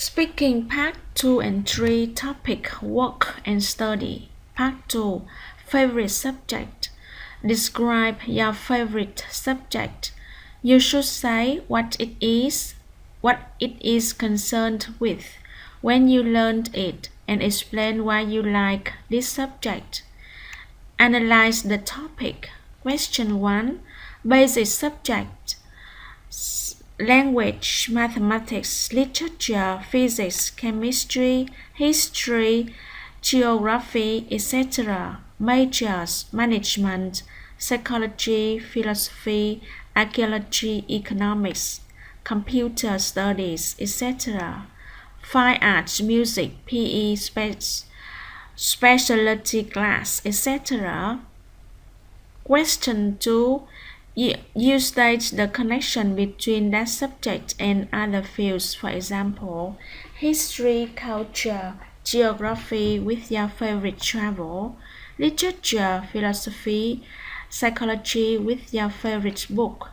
Speaking Part 2 and 3 Topic Work and Study. Part 2 Favorite Subject. Describe your favorite subject. You should say what it is concerned with, when you learned it, and explain why you like this subject. Analyze the topic. Question 1. Basic subject. Language, mathematics, literature, physics, chemistry, history, geography, etc. Majors, management, psychology, philosophy, archaeology, economics, computer studies, etc. Fine arts, music, PE, specialty class, etc. Question 2. You state the connection between that subject and other fields, for example, history, culture, geography with your favorite travel, literature, philosophy, psychology with your favorite book,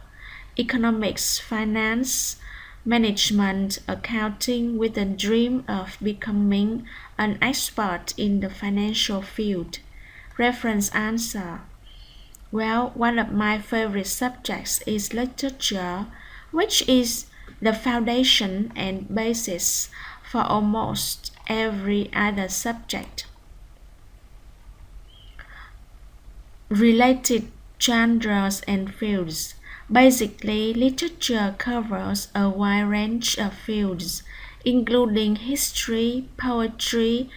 economics, finance, management, accounting with a dream of becoming an expert in the financial field. Reference answer. Well, one of my favorite subjects is literature, which is the foundation and basis for almost every other subject. Related genres and fields. Basically, literature covers a wide range of fields, including history, poetry,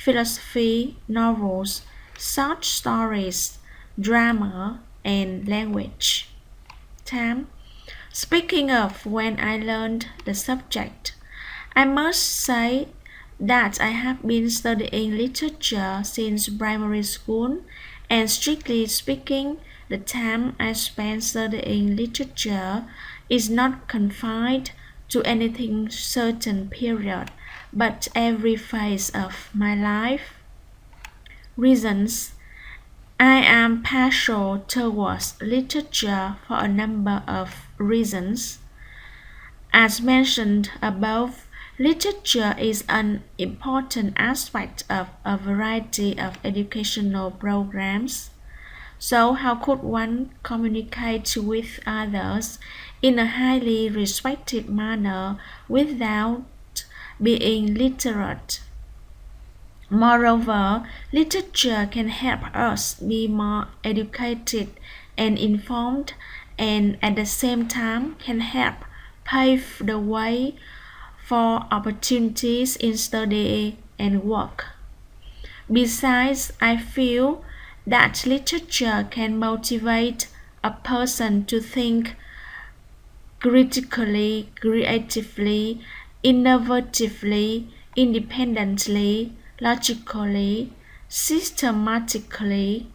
philosophy, novels, short stories, drama, and language. Time. Speaking of when I learned the subject, I must say that I have been studying literature since primary school, and strictly speaking, the time I spend studying literature is not confined to anything certain period, but every phase of my life. Reasons. I am partial towards literature for a number of reasons. As mentioned above, literature is an important aspect of a variety of educational programs. So, how could one communicate with others in a highly respected manner without being literate? Moreover, literature can help us be more educated and informed, and at the same time can help pave the way for opportunities in study and work. Besides, I feel that literature can motivate a person to think critically, creatively, innovatively, independently, logically, systematically.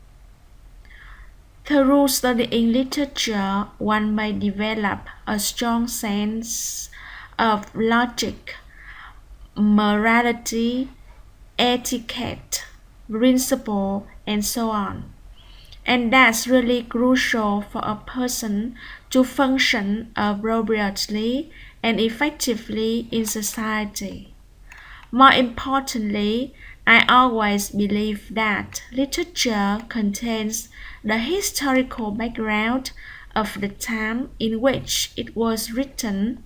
Through studying literature, one may develop a strong sense of logic, morality, etiquette, principle, and so on. And that's really crucial for a person to function appropriately and effectively in society. More importantly, I always believe that literature contains the historical background of the time in which it was written,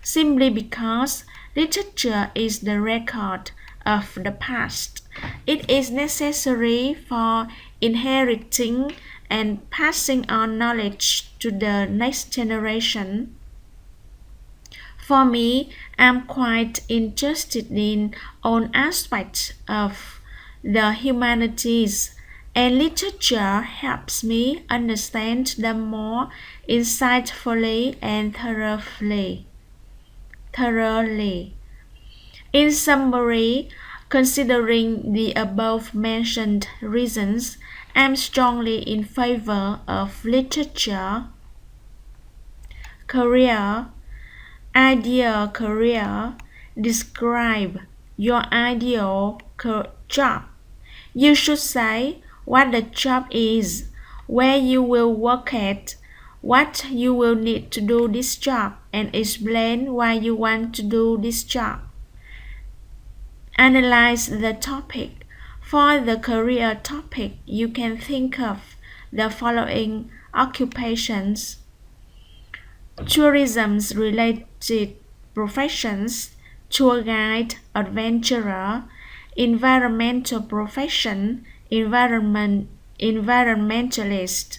simply because literature is the record of the past. It is necessary for inheriting and passing on knowledge to the next generation. For me, I'm quite interested in all aspects of the humanities, and literature helps me understand them more insightfully and thoroughly. In summary, considering the above mentioned reasons, I'm strongly in favor of literature. Career. Ideal career. Describe your ideal job. You should say what the job is, where you will work at, what you will need to do this job, and explain why you want to do this job. Analyze the topic. For the career topic, you can think of the following occupations: tourism related professions, tour guide, adventurer, environmental profession, environmentalist.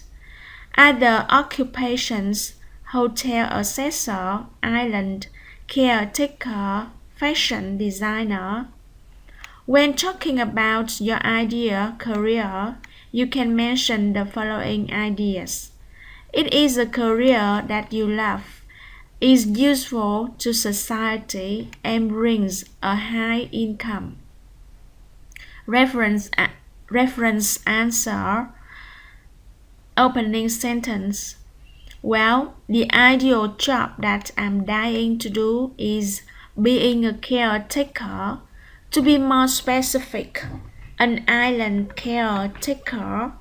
Other occupations: hotel assessor, island caretaker, fashion designer. When talking about your ideal career, you can mention the following ideas. It is a career that you love, is useful to society, and brings a high income. Reference, reference answer. Opening sentence. Well, the ideal job that I'm dying to do is being a caretaker. To be more specific, an island caretaker,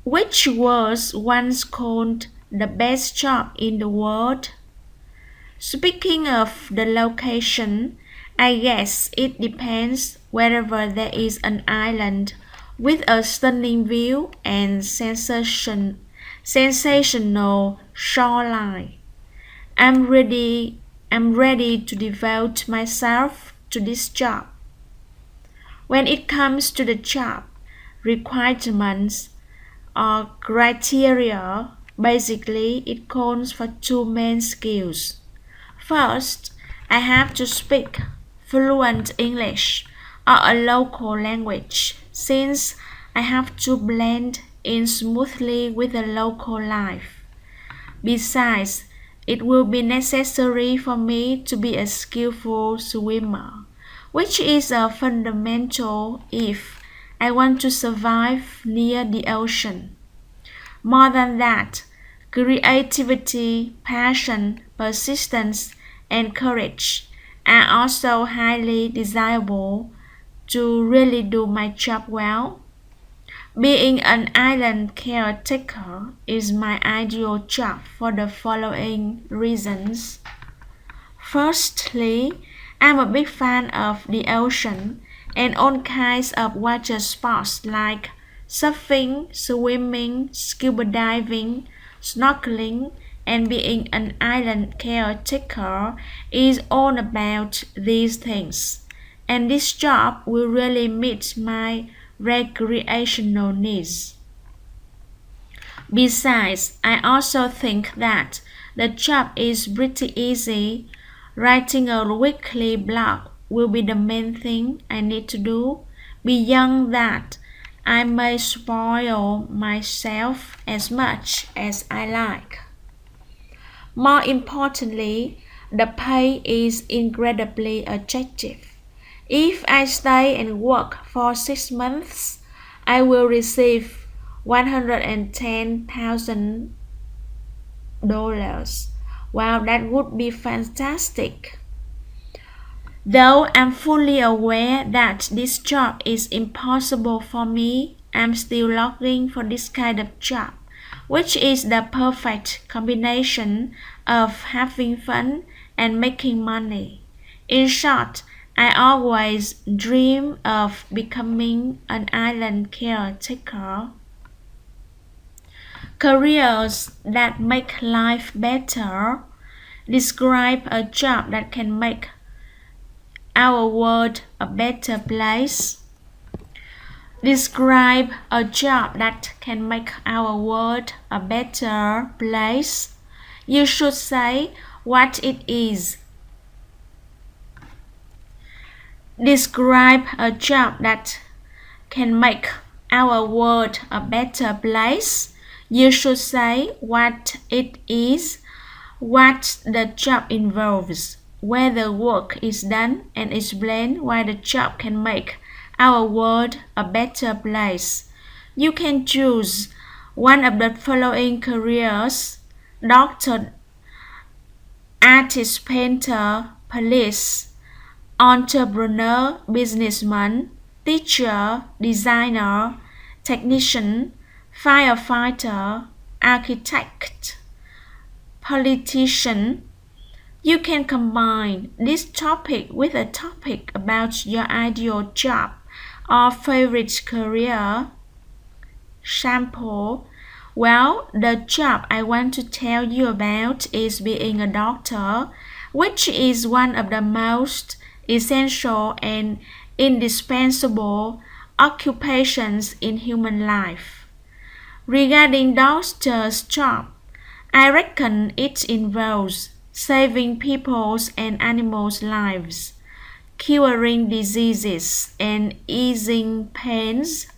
which was once called the best job in the world. Speaking of the location, I guess it depends wherever there is an island with a stunning view and sensational shoreline. I'm ready to devote myself to this job. When it comes to the job requirements or criteria, basically it calls for two main skills. First, I have to speak fluent English or a local language, since I have to blend in smoothly with the local life. Besides, it will be necessary for me to be a skillful swimmer, which is a fundamental if I want to survive near the ocean. More than that, creativity, passion, persistence, and courage are also highly desirable to really do my job well. Being an island caretaker is my ideal job for the following reasons. Firstly, I'm a big fan of the ocean and all kinds of water sports like surfing, swimming, scuba diving, snorkeling, and being an island caretaker is all about these things. And this job will really meet my recreational needs. Besides, I also think that the job is pretty easy. Writing a weekly blog will be the main thing I need to do. Beyond that, I may spoil myself as much as I like. More importantly, the pay is incredibly attractive. If I stay and work for 6 months, I will receive $110,000. Wow, that would be fantastic. Though I'm fully aware that this job is impossible for me, I'm still longing for this kind of job, which is the perfect combination of having fun and making money. In short, I always dream of becoming an island caretaker. Careers that make life better. Describe a job that can make our world a better place. Describe a job that can make our world a better place. You should say what it is. Describe a job that can make our world a better place. You should say what it is, what the job involves, where the work is done, and explain why the job can make our world a better place. You can choose one of the following careers: doctor, artist, painter, police, entrepreneur, businessman, teacher, designer, technician, firefighter, architect, politician, You can combine this topic with a topic about your ideal job or favorite career. Sample. Well, the job I want to tell you about is being a doctor, which is one of the most essential and indispensable occupations in human life. Regarding doctor's job, I reckon it involves saving people's and animals' lives, curing diseases, and easing pains.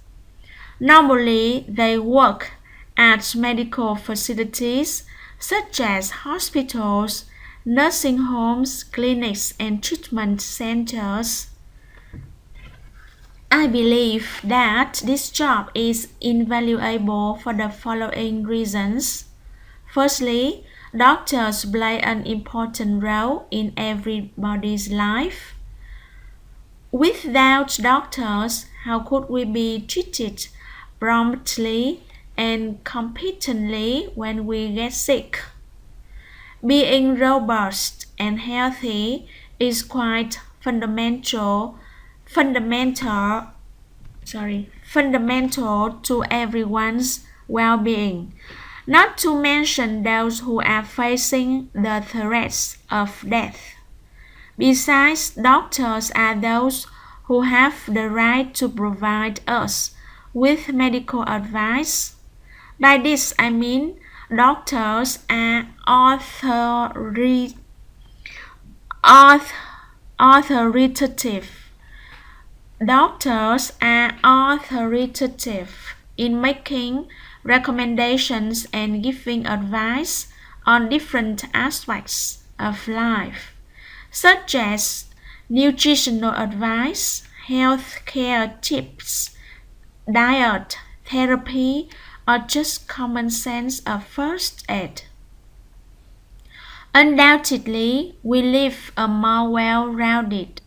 Normally, they work at medical facilities such as hospitals, nursing homes, clinics, and treatment centers. I believe that this job is invaluable for the following reasons. Firstly, doctors play an important role in everybody's life. Without doctors, how could we be treated promptly and competently when we get sick? Being robust and healthy is quite fundamental fundamental to everyone's well-being, not to mention those who are facing the threats of death. Besides, doctors are those who have the right to provide us with medical advice. By this I mean doctors are authoritative. Doctors are authoritative in making recommendations and giving advice on different aspects of life, such as nutritional advice, health care tips, diet, therapy, or just common sense of first aid. Undoubtedly, we live a more well-rounded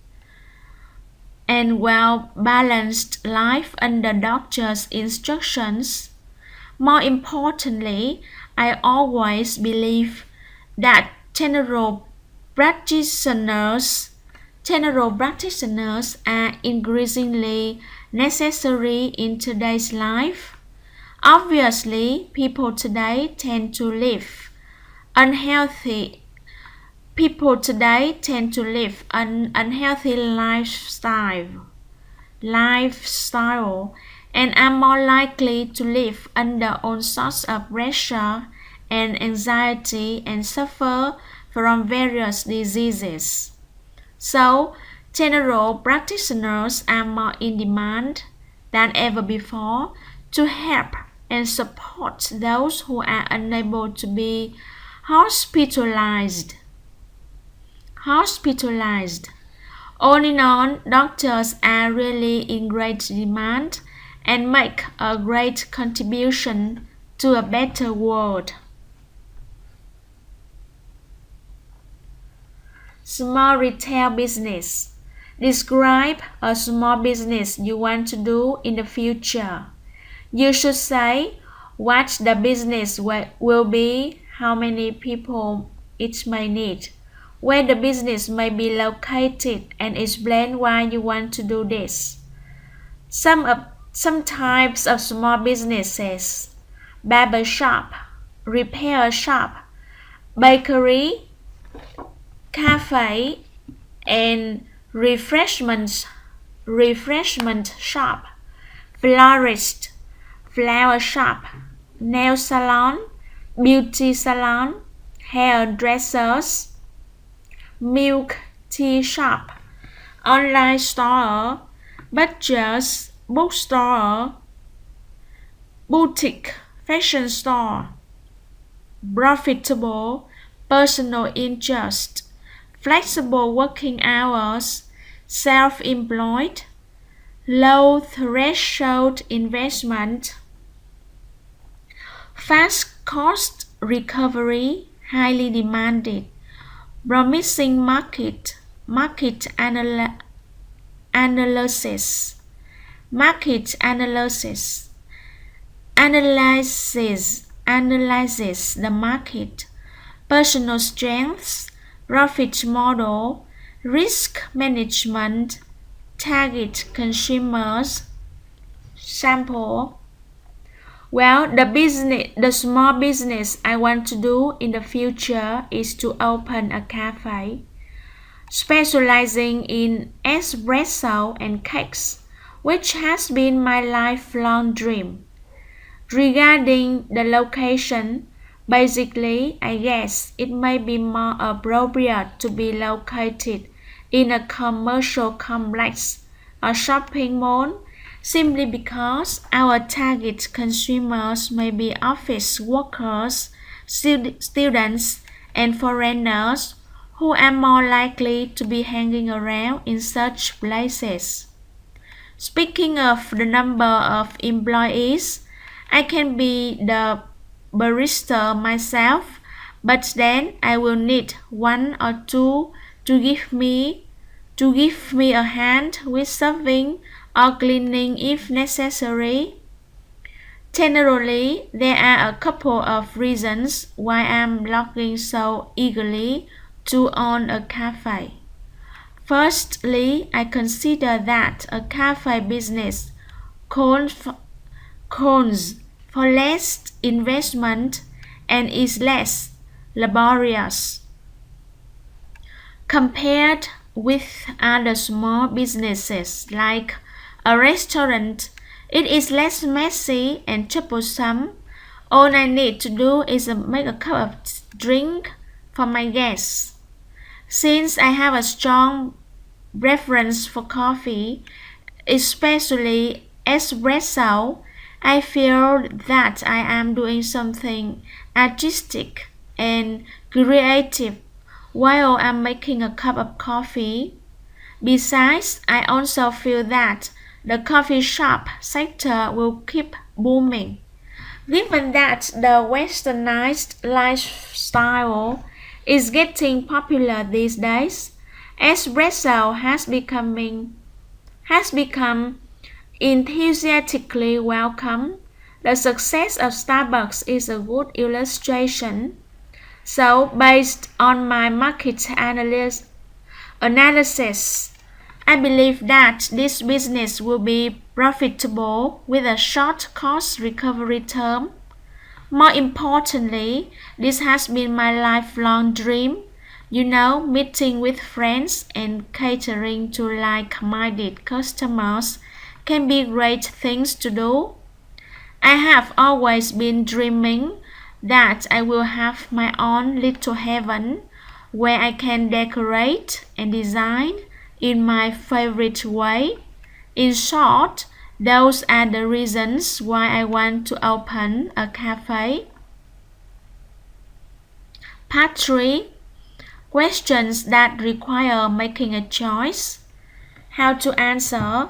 and well-balanced life under doctor's instructions. More importantly, I always believe that general practitioners are increasingly necessary in today's life. Obviously, people today tend to live unhealthy an unhealthy lifestyle and are more likely to live under all sorts of pressure and anxiety and suffer from various diseases. So, general practitioners are more in demand than ever before to help and support those who are unable to be hospitalized. On and on, doctors are really in great demand and make a great contribution to a better world. Small retail business. Describe a small business you want to do in the future. You should say what the business will be, how many people it may need, where the business may be located, and explain why you want to do this. Some types of small businesses: barber shop, repair shop, bakery, cafe, and refreshment shop, florist, flower shop, nail salon, beauty salon, hairdressers, milk tea shop, online store, butchers, bookstore, boutique, fashion store, profitable, personal interest, flexible working hours, self-employed, low threshold investment, fast cost recovery, highly demanded, promising market analysis, analyzes the market, personal strengths, profit model, risk management, target consumers. Sample. Well, the small business I want to do in the future is to open a cafe specializing in espresso and cakes, which has been my lifelong dream. Regarding the location, basically, I guess it may be more appropriate to be located in a commercial complex or shopping mall simply because our target consumers may be office workers, students, and foreigners who are more likely to be hanging around in such places. Speaking of the number of employees, I can be the barista myself, but then I will need one or two to give me a hand with serving or cleaning if necessary. Generally, there are a couple of reasons why I'm looking so eagerly to own a cafe. Firstly, I consider that a cafe business calls for less investment and is less laborious compared with other small businesses like a restaurant. It is less messy and troublesome. All I need to do is make a cup of drink for my guests. Since I have a strong preference for coffee, especially espresso, I feel that I am doing something artistic and creative while I'm making a cup of coffee. Besides, I also feel that the coffee shop sector will keep booming. Given that the westernized lifestyle is getting popular these days, espresso has become enthusiastically welcome. The success of Starbucks is a good illustration. So, based on my market analysis, I believe that this business will be profitable with a short cost recovery term. More importantly, this has been my lifelong dream. Meeting with friends and catering to like-minded customers can be great things to do. I have always been dreaming that I will have my own little heaven where I can decorate and design in my favorite way. In short, those are the reasons why I want to open a cafe. Part 3. Questions that require making a choice. How to answer?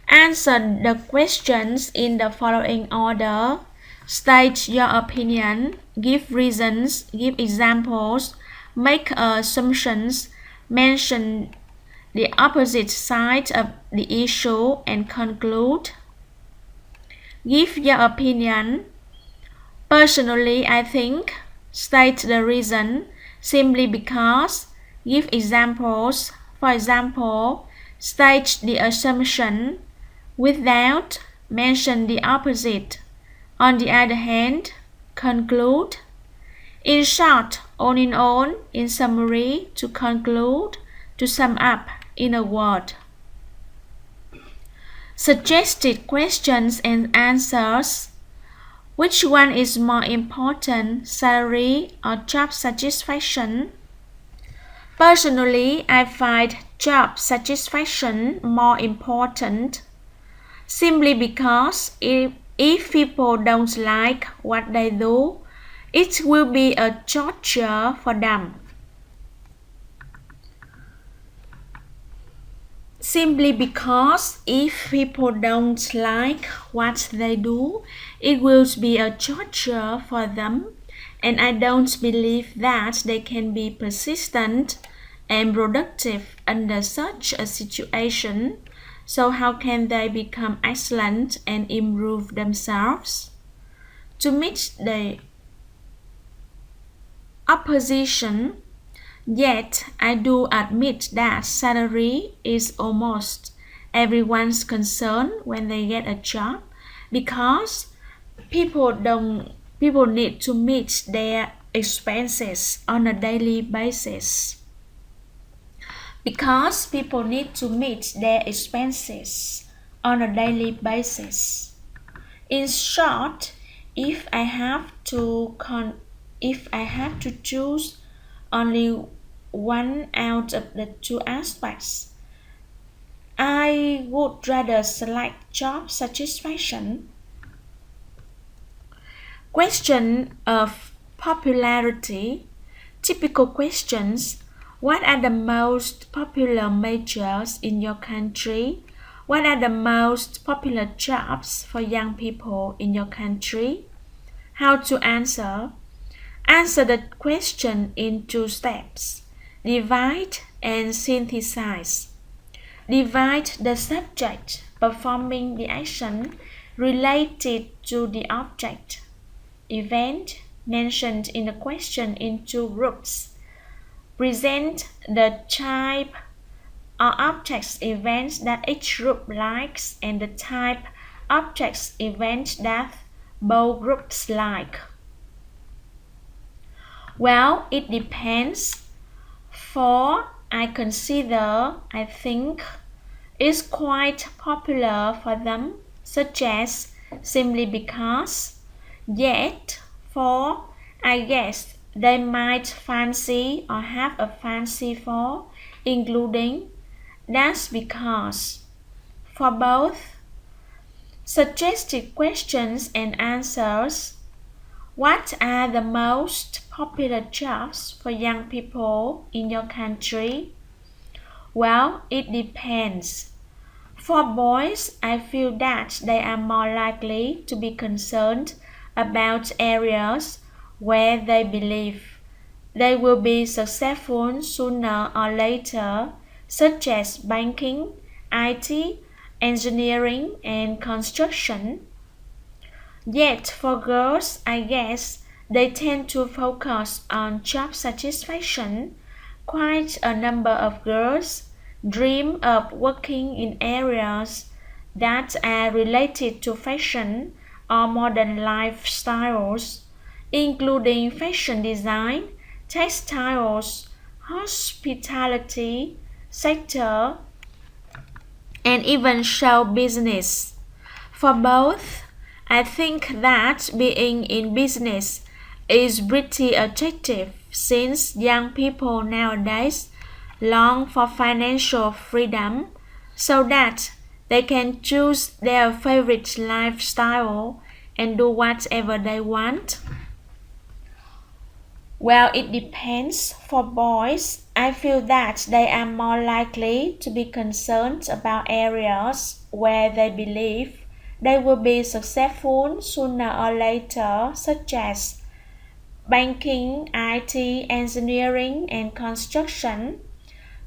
Answer the questions in the following order. State your opinion, give reasons, give examples, make assumptions, mention the opposite side of the issue, and conclude. Give your opinion. Personally, I think. State the reason. Simply because. Give examples. For example, state the assumption. Without. Mention the opposite. On the other hand, conclude. In short, all in all, in summary, to conclude, to sum up in a word. Suggested questions and answers. Which one is more important, salary or job satisfaction? Personally, I find job satisfaction more important, simply because if people don't like what they do, it will be a torture for them. Simply because if people don't like what they do, it will be a torture for them, and I don't believe that they can be persistent and productive under such a situation. So how can they become excellent and improve themselves? To meet the opposition, Yet, I do admit that salary is almost everyone's concern when they get a job because people need to meet their expenses on a daily basis. Because people need to meet their expenses on a daily basis. In short, if I have to choose only one out of the two aspects, I would rather select job satisfaction. Question of popularity. Typical questions. What are the most popular majors in your country? What are the most popular jobs for young people in your country? How to answer? Answer the question in two steps. Divide and synthesize. Divide the subject performing the action related to the object event mentioned in the question into groups. Present the type or objects events that each group likes and the type objects events that both groups like. Well, it depends. For I think is quite popular for them, such as simply because. Yet, for I guess they might fancy or have a fancy for, including that's because. For both suggested questions and answers, what are the most popular jobs for young people in your country? Well, it depends. For boys, I feel that they are more likely to be concerned about areas where they believe they will be successful sooner or later, such as banking, IT, engineering, and construction. Yet for girls, I guess they tend to focus on job satisfaction. Quite a number of girls dream of working in areas that are related to fashion or modern lifestyles, including fashion design, textiles, hospitality sector, and even show business. For both, I think that being in business is pretty attractive since young people nowadays long for financial freedom so that they can choose their favorite lifestyle and do whatever they want. Well, it depends. For boys, I feel that they are more likely to be concerned about areas where they believe they will be successful sooner or later, such as banking, IT, engineering, and construction.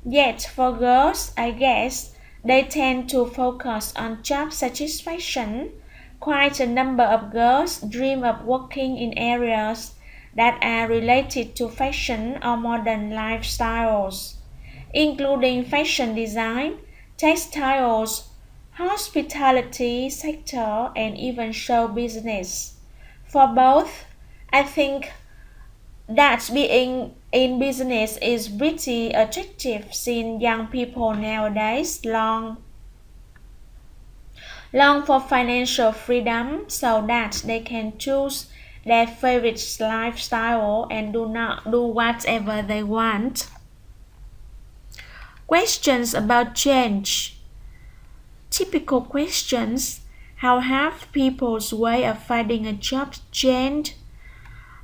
Yet for girls, I guess they tend to focus on job satisfaction. Quite a number of girls dream of working in areas that are related to fashion or modern lifestyles, including fashion design, textiles, hospitality sector, and even show business. For both, I think that being in business is pretty attractive since young people nowadays long for financial freedom so that they can choose their favorite lifestyle and do not do whatever they want. Questions about change. Typical questions. How have people's way of finding a job changed?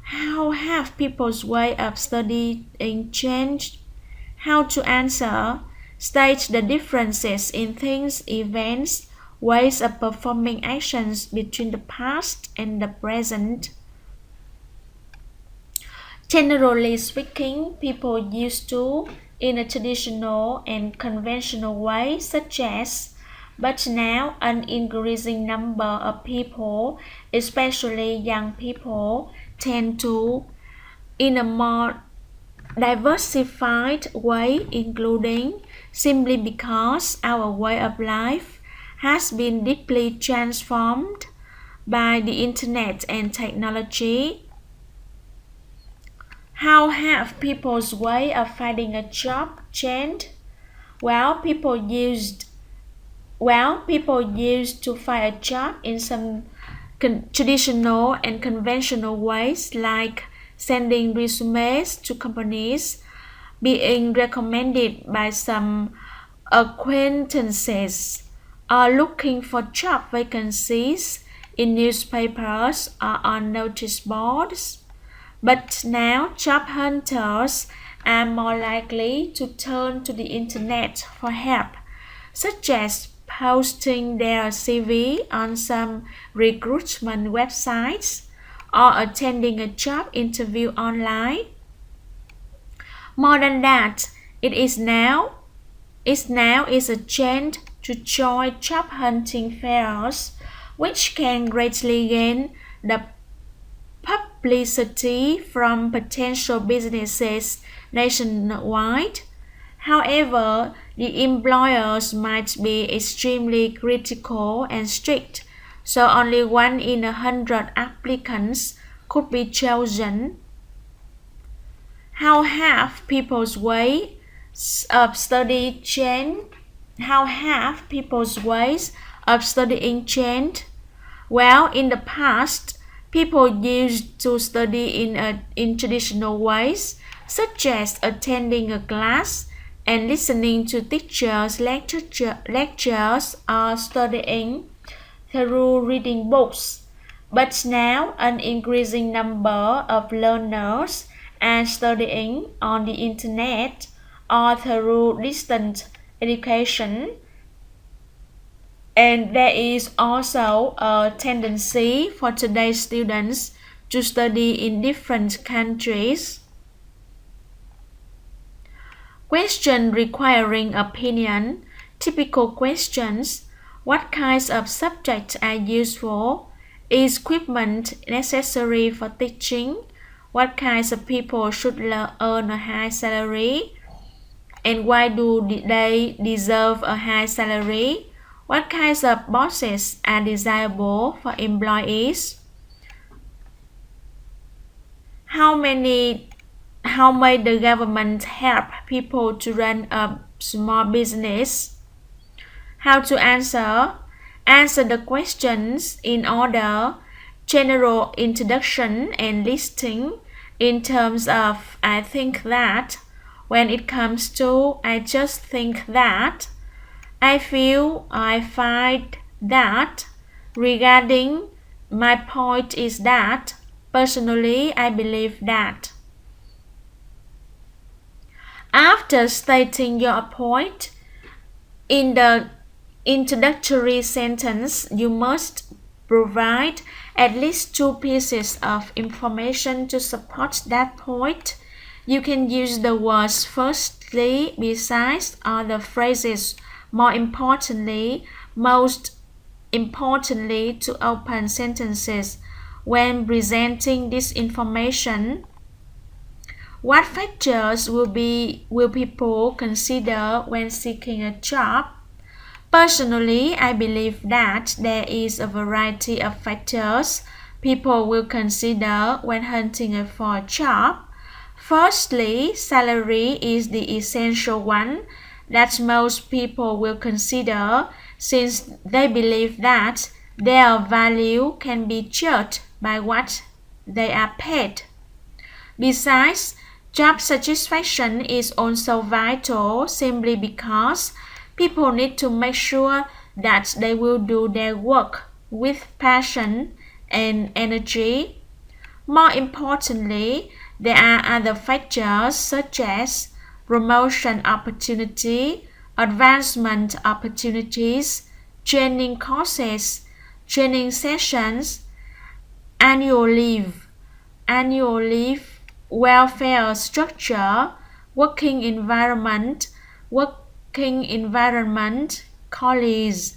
How have people's way of studying changed? How to answer? State the differences in things, events, ways of performing actions between the past and the present. Generally speaking, people used to in a traditional and conventional way, such as, but now an increasing number of people, especially young people, tend to in a more diversified way, including simply because our way of life has been deeply transformed by the internet and technology. How have people's way of finding a job changed? Well, people used to find a job in some traditional and conventional ways, like sending resumes to companies, being recommended by some acquaintances, or looking for job vacancies in newspapers or on notice boards. But now job hunters are more likely to turn to the internet for help, such as posting their CV on some recruitment websites or attending a job interview online. More than that, it is a trend to join job hunting fairs, which can greatly gain the publicity from potential businesses nationwide. However, the employers might be extremely critical and strict, so only 1 in 100 applicants could be chosen. How have people's way of study changed? How have people's ways of studying changed? Well, in the past, people used to study in traditional ways, such as attending a class and listening to teachers' lectures or studying through reading books. But now, an increasing number of learners are studying on the internet or through distant education, and there is also a tendency for today's students to study in different countries. Question requiring opinion. Typical questions. What kinds of subjects are useful? Is equipment necessary for teaching? What kinds of people should earn a high salary? And why do they deserve a high salary? What kinds of bosses are desirable for employees? How may the government help people to run a small business? How to answer? Answer the questions in order: general introduction and listing in terms of I think that, when it comes to I just think that, I feel, I find that, regarding, my point is that, personally I believe that. After stating your point, in the introductory sentence, you must provide at least 2 pieces of information to support that point. You can use the words firstly, besides, or the phrases more importantly, most importantly to open sentences when presenting this information. What factors will people consider when seeking a job? Personally, I believe that there is a variety of factors people will consider when hunting for a job. Firstly, salary is the essential one that most people will consider, since they believe that their value can be judged by what they are paid. Besides, job satisfaction is also vital, simply because people need to make sure that they will do their work with passion and energy. More importantly, there are other factors such as promotion opportunity, advancement opportunities, training courses, training sessions, annual leave, welfare structure, working environment, colleagues,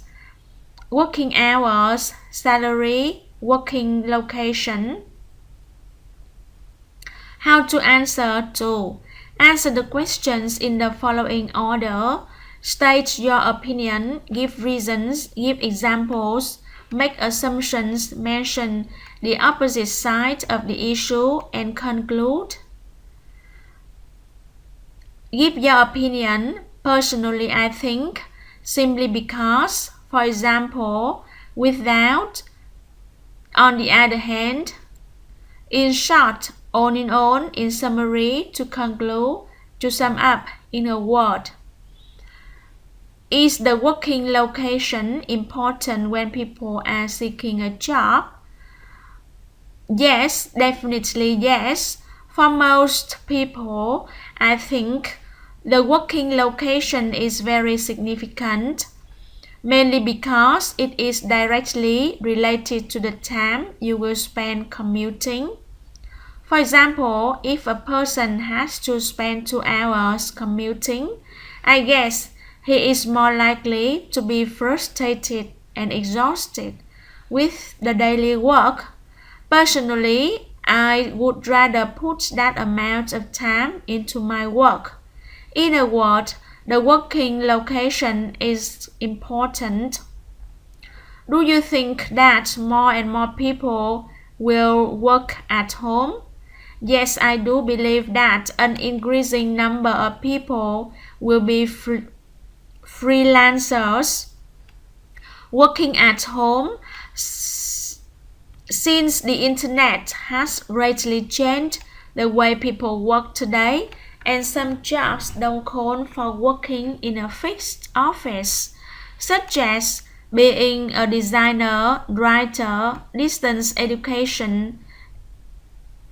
working hours, salary, working location. How to answer to. Answer the questions in the following order. State your opinion, give reasons, give examples, make assumptions, mention the opposite side of the issue, and conclude. Give your opinion. Personally, I think, simply because, for example, without, on the other hand, in short, on in all, in summary, to conclude, to sum up, in a word. Is the working location important when people are seeking a job? Yes, definitely yes. For most people, I think the working location is very significant, mainly because it is directly related to the time you will spend commuting. For example, if a person has to spend 2 hours commuting, I guess he is more likely to be frustrated and exhausted with the daily work. Personally, I would rather put that amount of time into my work. In a word, the working location is important. Do you think that more and more people will work at home? Yes, I do believe that an increasing number of people will be freelancers working at home since the internet has greatly changed the way people work today, and some jobs don't call for working in a fixed office, such as being a designer, writer, distance education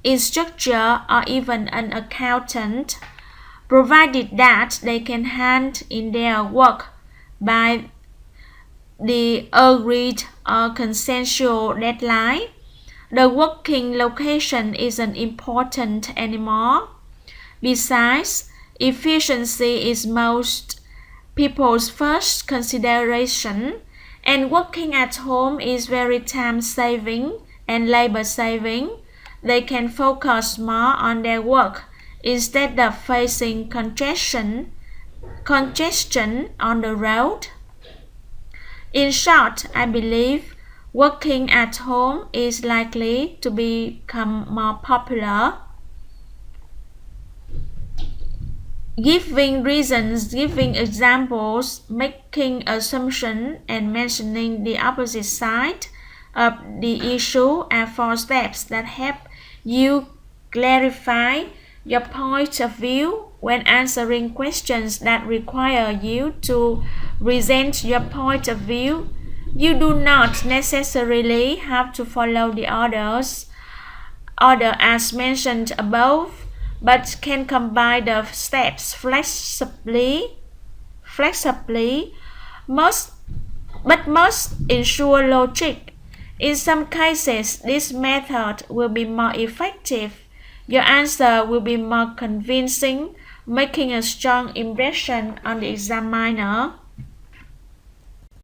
instructor, or even an accountant, provided that they can hand in their work by the agreed or consensual deadline. The working location isn't important anymore. Besides, efficiency is most people's first consideration, and working at home is very time saving and labor saving. They can focus more on their work instead of facing congestion on the road. In short, I believe working at home is likely to become more popular. Giving reasons, giving examples, making assumptions, and mentioning the opposite side of the issue are 4 steps that help you clarify your point of view when answering questions that require you to present your point of view. You do not necessarily have to follow the order as mentioned above, but can combine the steps flexibly, must ensure logic. In some cases, this method will be more effective. Your answer will be more convincing, making a strong impression on the examiner.